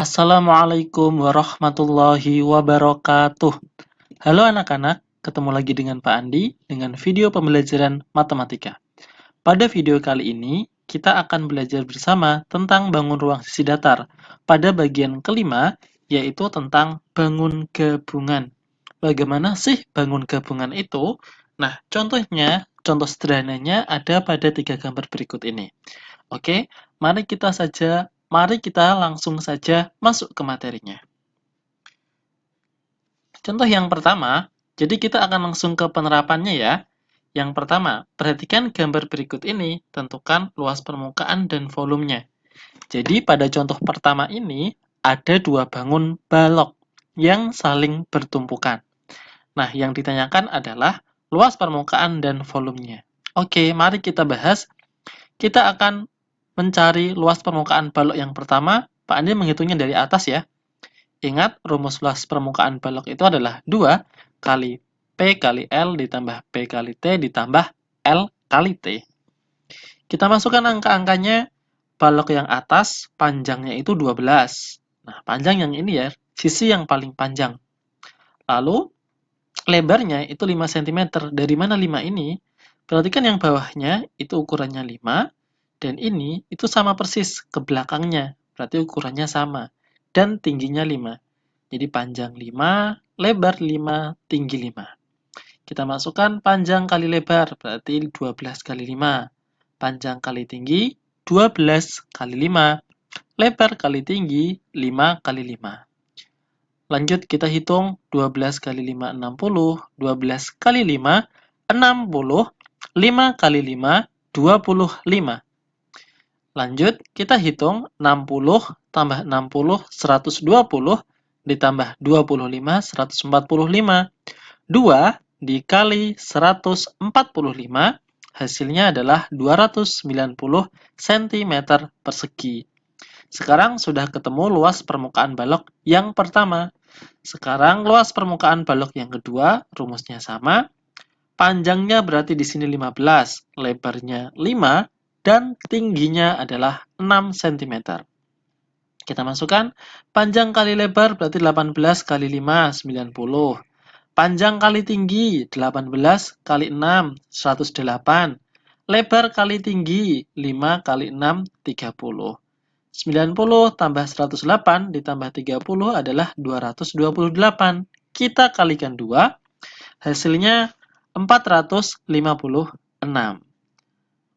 Assalamualaikum warahmatullahi wabarakatuh. Halo anak-anak, ketemu lagi dengan Pak Andi dengan video pembelajaran matematika. Pada video kali ini, kita akan belajar bersama tentang bangun ruang sisi datar. Pada bagian kelima, yaitu tentang bangun gabungan. Bagaimana sih bangun gabungan itu? Nah, contoh sederhananya ada pada 3 gambar berikut ini. Oke, mari kita langsung saja masuk ke materinya. Contoh yang pertama, jadi kita akan langsung ke penerapannya ya. Yang pertama, perhatikan gambar berikut ini, tentukan luas permukaan dan volumenya. Jadi pada contoh pertama ini, ada 2 bangun balok yang saling bertumpukan. Nah, yang ditanyakan adalah luas permukaan dan volumenya. Oke, mari kita bahas. Kita akan mencari luas permukaan balok yang pertama. Pak Andi menghitungnya dari atas ya. Ingat, rumus luas permukaan balok itu adalah 2 kali P kali L ditambah P kali T ditambah L kali T. Kita masukkan angka-angkanya. Balok yang atas, panjangnya itu 12. Nah, panjang yang ini ya, sisi yang paling panjang. Lalu, lebarnya itu 5 cm. Dari mana 5 ini? Perhatikan yang bawahnya, itu ukurannya 5. Dan ini itu sama persis ke belakangnya, berarti ukurannya sama. Dan tingginya 5. Jadi panjang 5, lebar 5, tinggi 5. Kita masukkan panjang kali lebar, berarti 12 kali 5. Panjang kali tinggi, 12 kali 5. Lebar kali tinggi, 5 kali 5. Lanjut kita hitung, 12 kali 5, 60. 12 kali 5, 60. 5 kali 5, 25. Lanjut, kita hitung 60 tambah 60, 120, ditambah 25, 145. 2 dikali 145, hasilnya adalah 290 cm persegi. Sekarang sudah ketemu luas permukaan balok yang pertama. Sekarang luas permukaan balok yang kedua, rumusnya sama. Panjangnya berarti di sini 15, lebarnya 5, dan tingginya adalah 6 cm. Kita masukkan, panjang kali lebar berarti 18 kali 5, 90. Panjang kali tinggi, 18 kali 6, 108. Lebar kali tinggi, 5 kali 6, 30. 90 tambah 108 ditambah 30 adalah 228. Kita kalikan 2, hasilnya 456.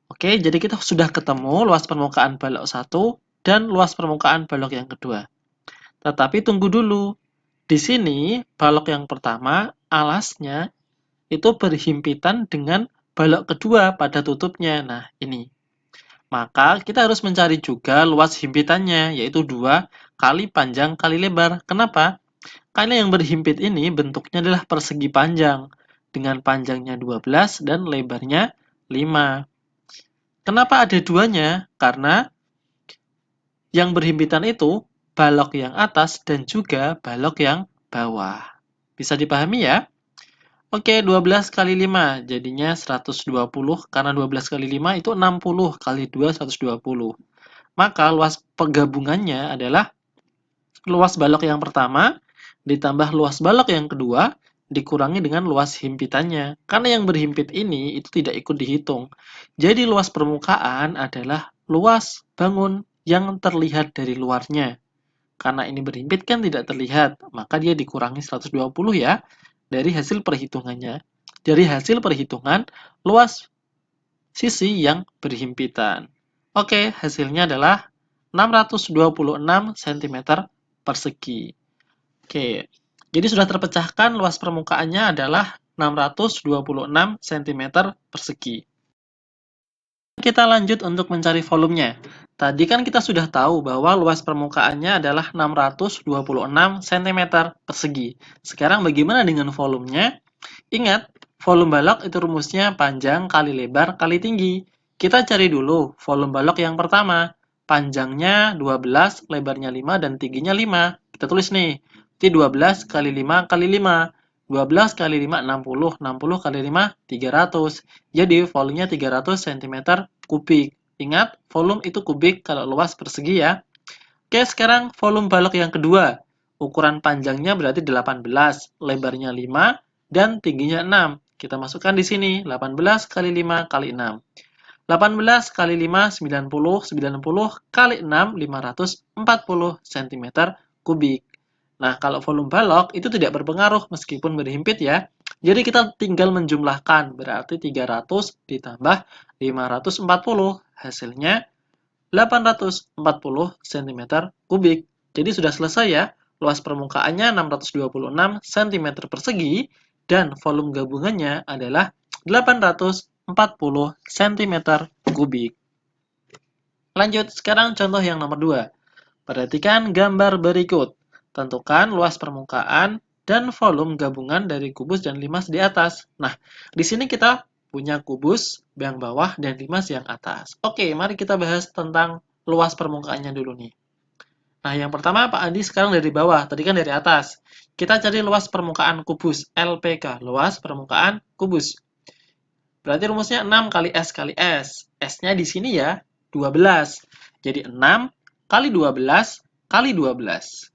Oke, jadi kita sudah ketemu luas permukaan balok 1 dan luas permukaan balok yang kedua. Tetapi tunggu dulu. Di sini, balok yang pertama, alasnya itu berhimpitan dengan balok kedua pada tutupnya. Nah, ini. Maka kita harus mencari juga luas himpitannya, yaitu 2 kali panjang kali lebar. Kenapa? Karena yang berhimpit ini bentuknya adalah persegi panjang, dengan panjangnya 12 dan lebarnya 5. Kenapa ada duanya? Karena yang berhimpitan itu balok yang atas dan juga balok yang bawah. Bisa dipahami ya? Oke, 12 kali 5 jadinya 120 karena 12 kali 5 itu 60 kali 2 120. Maka luas penggabungannya adalah luas balok yang pertama ditambah luas balok yang kedua dikurangi dengan luas himpitannya. Karena yang berhimpit ini itu tidak ikut dihitung. Jadi luas permukaan adalah luas bangun yang terlihat dari luarnya. Karena ini berhimpit kan tidak terlihat, maka dia dikurangi 120 ya dari hasil perhitungannya. Dari hasil perhitungan luas sisi yang berhimpitan. Oke, hasilnya adalah 626 cm persegi. Oke, jadi sudah terpecahkan luas permukaannya adalah 626 cm persegi. Kita lanjut untuk mencari volumenya. Tadi kan kita sudah tahu bahwa luas permukaannya adalah 626 cm persegi. Sekarang bagaimana dengan volumenya? Ingat, volume balok itu rumusnya panjang kali lebar kali tinggi. Kita cari dulu volume balok yang pertama. Panjangnya 12, lebarnya 5, dan tingginya 5. Kita tulis nih. Jadi 12 kali 5 kali 5. 12 kali 5, 60. 60 kali 5, 300. Jadi volumenya 300 cm kubik. Ingat, volume itu kubik kalau luas persegi ya. Oke, sekarang volume balok yang kedua. Ukuran panjangnya berarti 18, lebarnya 5, dan tingginya 6. Kita masukkan di sini, 18 kali 5 kali 6. 18 kali 5, 90, 90 kali 6, 540 cm kubik. Nah, kalau volume balok itu tidak berpengaruh meskipun berhimpit ya. Jadi kita tinggal menjumlahkan, berarti 300 ditambah 540, hasilnya 840 cm kubik. Jadi sudah selesai ya. Luas permukaannya 626 cm persegi dan volume gabungannya adalah 840 cm kubik. Lanjut, sekarang contoh yang nomor 2. Perhatikan gambar berikut. Tentukan luas permukaan dan volume gabungan dari kubus dan limas di atas. Nah, di sini kita punya kubus yang bawah dan limas yang atas. Oke, mari kita bahas tentang luas permukaannya dulu nih. Nah, yang pertama Pak Andi sekarang dari bawah, tadi kan dari atas. Kita cari luas permukaan kubus, LPK, luas permukaan kubus. Berarti rumusnya 6 kali S kali S. S-nya di sini ya, 12. Jadi 6 kali 12 kali 12.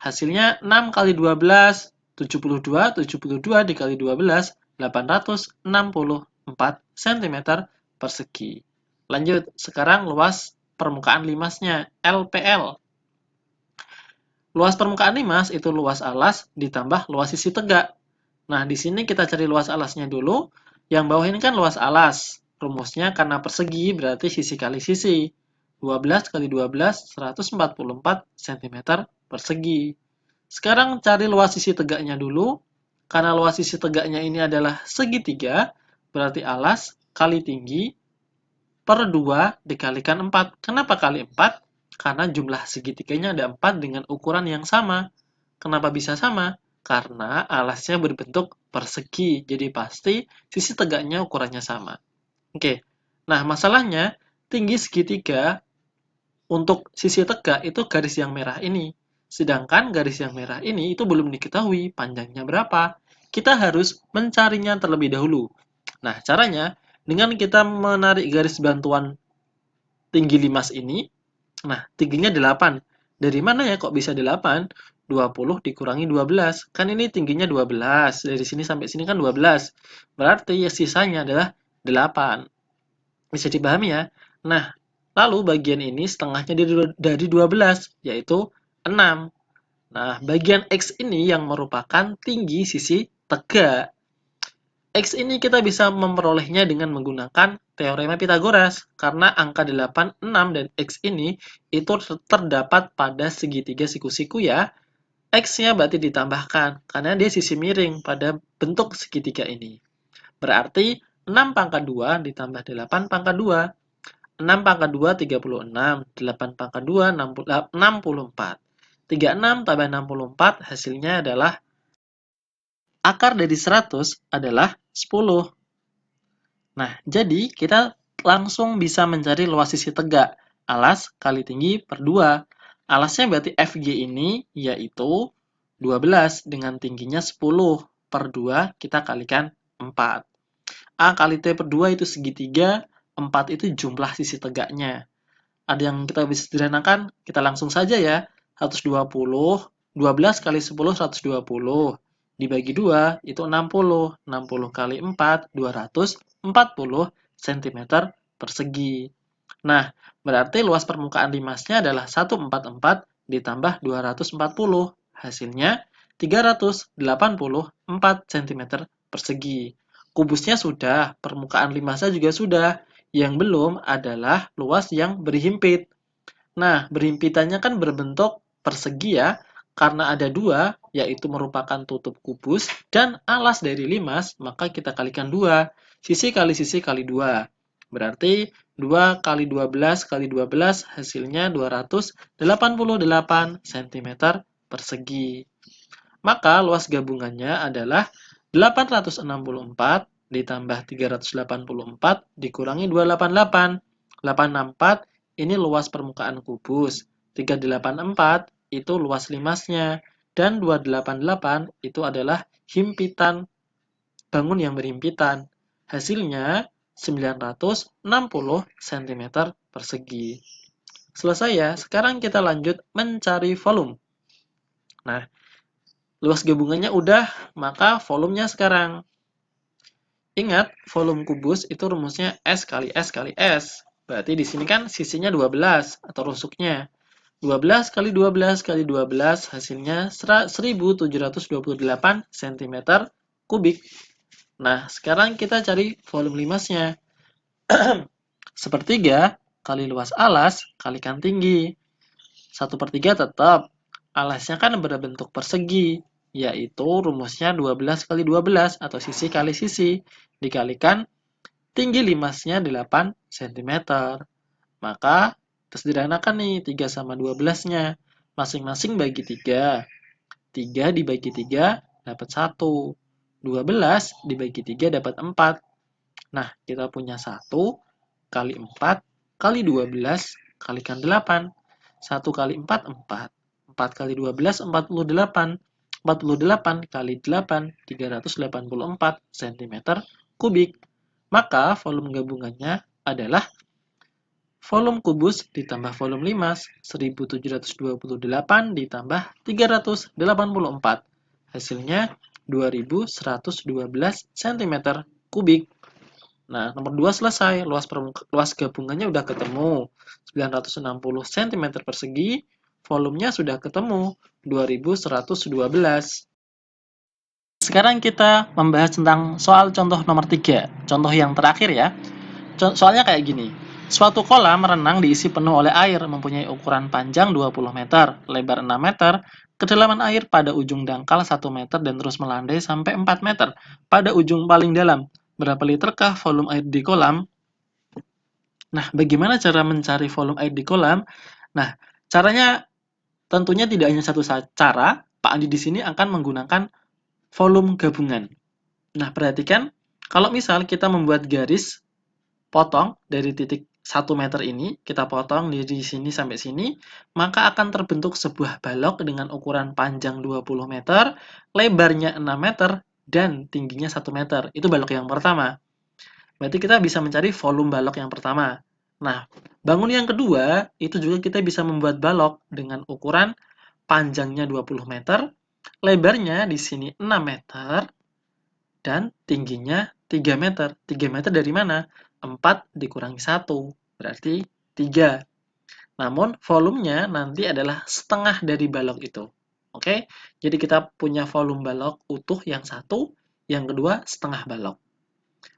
Hasilnya 6 kali 12, 72, 72 dikali 12, 864 cm persegi. Lanjut, sekarang luas permukaan limasnya, LPL. Luas permukaan limas itu luas alas ditambah luas sisi tegak. Nah, di sini kita cari luas alasnya dulu. Yang bawah ini kan luas alas. Rumusnya karena persegi berarti sisi kali sisi. 12 kali 12, 144 cm persegi. Sekarang cari luas sisi tegaknya dulu. Karena luas sisi tegaknya ini adalah segitiga, berarti alas kali tinggi per 2 dikalikan 4. Kenapa kali 4? Karena jumlah segitiganya ada 4 dengan ukuran yang sama. Kenapa bisa sama? Karena alasnya berbentuk persegi, jadi pasti sisi tegaknya ukurannya sama. Oke, nah masalahnya tinggi segitiga untuk sisi tegak itu garis yang merah ini. Sedangkan garis yang merah ini itu belum diketahui panjangnya berapa. Kita harus mencarinya terlebih dahulu. Nah, caranya dengan kita menarik garis bantuan tinggi limas ini. Nah, tingginya 8. Dari mana ya kok bisa 8? 20 dikurangi 12. Kan ini tingginya 12. Dari sini sampai sini kan 12. Berarti ya sisanya adalah 8. Bisa dipahami ya? Nah, lalu bagian ini setengahnya dari 12, yaitu 6. Nah, bagian X ini yang merupakan tinggi sisi tegak. X ini kita bisa memperolehnya dengan menggunakan teorema Pitagoras, karena angka 8, 6, dan X ini itu terdapat pada segitiga siku-siku ya. X-nya berarti ditambahkan, karena dia sisi miring pada bentuk segitiga ini. Berarti 6 pangkat 2 ditambah 8 pangkat 2. 6 pangkat 2, 36. 8 pangkat 2, 64. 36 tambah 64 hasilnya adalah akar dari 100 adalah 10. Nah, jadi kita langsung bisa mencari luas sisi tegak. Alas kali tinggi per 2. Alasnya berarti FG ini yaitu 12 dengan tingginya 10 per 2 kita kalikan 4. A kali T per 2 itu segitiga, 4 itu jumlah sisi tegaknya. Ada yang kita bisa sederhanakan, kita langsung saja ya. 120, 12 kali 10, 120. Dibagi 2, itu 60. 60 kali 4, 240 cm persegi. Nah, berarti luas permukaan limasnya adalah 144 ditambah 240. Hasilnya 384 cm persegi. Kubusnya sudah, permukaan limasnya juga sudah. Yang belum adalah luas yang berhimpit. Nah, berhimpitannya kan berbentuk persegi ya, karena ada 2, yaitu merupakan tutup kubus, dan alas dari limas, maka kita kalikan 2. Sisi kali 2. Berarti 2 kali 12 kali 12 hasilnya 288 cm persegi. Maka luas gabungannya adalah 864 ditambah 384 dikurangi 288. 864 ini luas permukaan kubus. 384 itu luas limasnya. Dan 288 itu adalah himpitan bangun yang berhimpitan. Hasilnya 960 cm persegi. Selesai ya, sekarang kita lanjut mencari volume. Nah, luas gabungannya udah, maka volumenya sekarang. Ingat, volume kubus itu rumusnya S kali S kali S. Berarti di sini kan sisinya 12 atau rusuknya. 12 kali 12 kali 12 hasilnya 1728 cm kubik. Nah, sekarang kita cari volume limasnya. Sepertiga kali luas alas kalikan tinggi. 1/3 tetap. Alasnya kan berbentuk persegi, yaitu rumusnya 12 kali 12 atau sisi kali sisi, dikalikan tinggi limasnya 8 cm. Maka tersederhanakan nih 3 sama 12-nya. Masing-masing bagi 3. 3 dibagi 3 dapat 1. 12 dibagi 3 dapat 4. Nah, kita punya 1 kali 4 kali 12 kalikan 8. 1 kali 4, 4. 4 kali 12, 48. 48 kali 8, 384 cm kubik. Maka volume gabungannya adalah volume kubus ditambah volume limas, 1728 ditambah 384. Hasilnya 2112 cm kubik. Nah, nomor 2 selesai. Luas gabungannya udah ketemu. 960 cm persegi. Volumenya sudah ketemu. 2112. Sekarang kita membahas tentang soal contoh nomor 3. Contoh yang terakhir ya. Soalnya kayak gini. Suatu kolam renang diisi penuh oleh air, mempunyai ukuran panjang 20 meter, lebar 6 meter, kedalaman air pada ujung dangkal 1 meter dan terus melandai sampai 4 meter pada ujung paling dalam. Berapa literkah volume air di kolam? Nah, bagaimana cara mencari volume air di kolam? Nah, caranya tentunya tidak hanya satu cara. Pak Andi di sini akan menggunakan volume gabungan. Nah, perhatikan, kalau misal kita membuat garis potong dari titik 1 meter ini, kita potong dari sini sampai sini, maka akan terbentuk sebuah balok dengan ukuran panjang 20 meter, lebarnya 6 meter, dan tingginya 1 meter. Itu balok yang pertama. Berarti kita bisa mencari volume balok yang pertama. Nah, bangun yang kedua, itu juga kita bisa membuat balok dengan ukuran panjangnya 20 meter, lebarnya di sini 6 meter, dan tingginya 3 meter. 3 meter dari mana? 4 dikurangi 1, berarti 3. Namun, volumenya nanti adalah setengah dari balok itu. Oke? Jadi kita punya volume balok utuh yang satu, yang kedua setengah balok.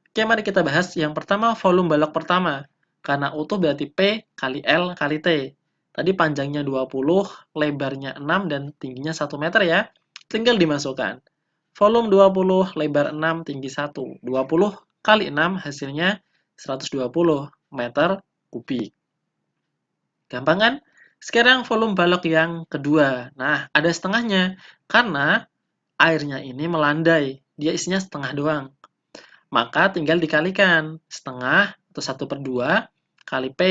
Oke, mari kita bahas yang pertama volume balok pertama. Karena utuh berarti P kali L kali T. Tadi panjangnya 20, lebarnya 6, dan tingginya 1 meter ya. Tinggal dimasukkan. Volume 20, lebar 6, tinggi 1. 20 kali 6 hasilnya 120 meter kubik. Gampang kan? Sekarang volume balok yang kedua. Nah, ada setengahnya. Karena airnya ini melandai. Dia isinya setengah doang. Maka tinggal dikalikan. Setengah atau 1/2 kali P.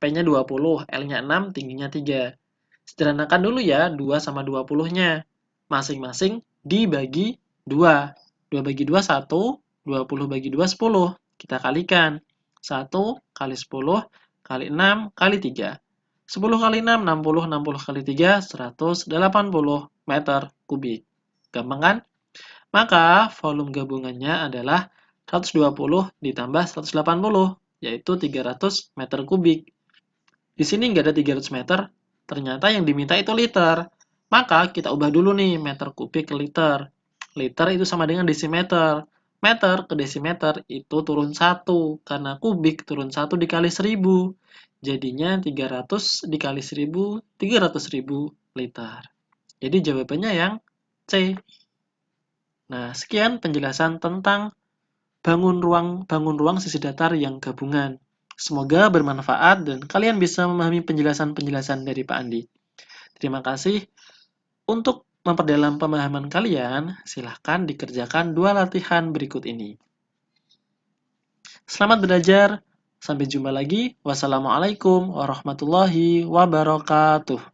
P-nya 20, L-nya 6, tingginya 3. Sederhanakan dulu ya, 2 sama 20-nya. Masing-masing dibagi 2. 2 bagi 2, 1. 20 bagi 2, 10. Kita kalikan. 1 kali 10 kali 6 kali 3. 10 kali 6, 60. 60 kali 3, 180 meter kubik. Gampang kan? Maka volume gabungannya adalah 120 ditambah 180, yaitu 300 meter kubik. Di sini nggak ada 300 meter, ternyata yang diminta itu liter. Maka kita ubah dulu nih meter kubik ke liter. Liter itu sama dengan desimeter. Meter ke desimeter itu turun 1, karena kubik turun 1 dikali 1000. Jadinya 300 dikali 1000, 300.000 liter. Jadi jawabannya yang C. Nah, sekian penjelasan tentang bangun ruang sisi datar yang gabungan. Semoga bermanfaat dan kalian bisa memahami penjelasan-penjelasan dari Pak Andi. Terima kasih. Untuk memperdalam pemahaman kalian, silahkan dikerjakan 2 latihan berikut ini. Selamat belajar. Sampai jumpa lagi. Wassalamualaikum warahmatullahi wabarakatuh.